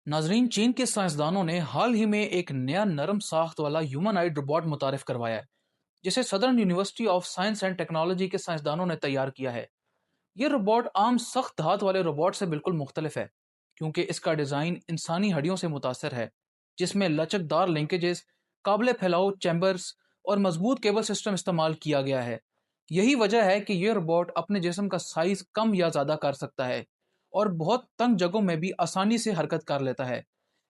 नाजरीन, चीन के साइंसदानों ने हाल ही में एक नया नरम साख्त वाला ह्यूमनॉइड रोबोट मुतारिफ करवाया है, जिसे southern university of science and technology के साइंसदानों ने तैयार किया है। यह रोबोट आम सख्त धात वाले रोबोट से बिल्कुल मुख्तलिफ है, क्योंकि इसका डिज़ाइन इंसानी हड्डियों से मुतासर है, जिसमें लचकदार लिंकेजेस, काबिल फैलाव चैम्बर्स और मजबूत केबल सिस्टम इस्तेमाल किया गया है। यही वजह है कि यह रोबोट अपने जिस्म का साइज कम या ज़्यादा कर सकता है और बहुत तंग जगहों में भी आसानी से हरकत कर लेता है।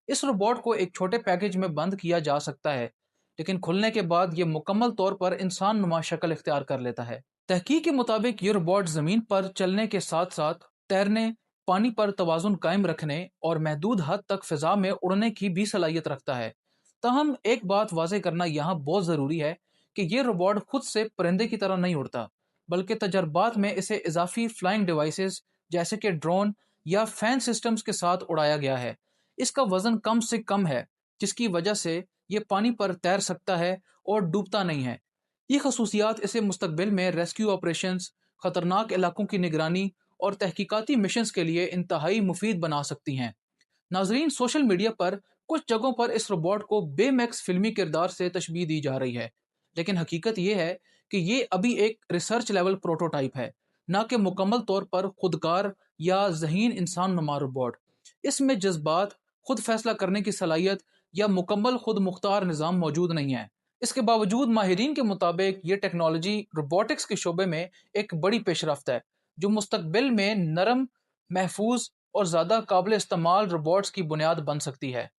इस रोबोट को एक छोटे पैकेज में बंद किया जा सकता है, लेकिन खुलने के बाद यह मुकम्मल तौर पर इंसान नुमा शक्ल इख्तियार कर लेता है। तहकीक के मुताबिक ये रोबोट जमीन पर चलने के साथ साथ तैरने, पानी पर तवाजुन कायम रखने और महदूद हद तक फिजा में उड़ने की भी सलाहियत रखता है। तहम एक बात वाज़ेह करना यहाँ बहुत ज़रूरी है कि ये रोबोट खुद से परिंदे की तरह नहीं उड़ता, बल्कि तजर्बात में इसे इजाफी फ्लाइंग डिवाइसेस जैसे कि ड्रोन या फैन सिस्टम्स के साथ उड़ाया गया है। इसका वजन कम से कम है, जिसकी वजह से ये पानी पर तैर सकता है और डूबता नहीं है। ये खसूसियात इसे मुस्तकबिल में रेस्क्यू ऑपरेशंस, ख़तरनाक इलाकों की निगरानी और तहकीकाती मिशंस के लिए इंतहाई मुफीद बना सकती हैं। नाजरीन, सोशल मीडिया पर कुछ जगहों पर इस रोबोट को बेमैक्स फिल्मी किरदार से तशबीह दी जा रही है, लेकिन हकीकत यह है कि ये अभी एक रिसर्च लेवल प्रोटोटाइप है, ना कि मुकम्मल तौर पर खुदकार या जहीन इंसान नुमा रोबोट। इसमें जज्बात, खुद फैसला करने की सलाहियत या मुकम्मल खुद मुख्तार निज़ाम मौजूद नहीं है। इसके बावजूद माहिरीन के मुताबिक ये टेक्नोलॉजी रोबोटिक्स के शोबे में एक बड़ी पेशरफ्त है, जो मुस्तकबिल में नरम, महफूज और ज़्यादा काबिल इस्तेमाल रोबोट्स की बुनियाद बन सकती है।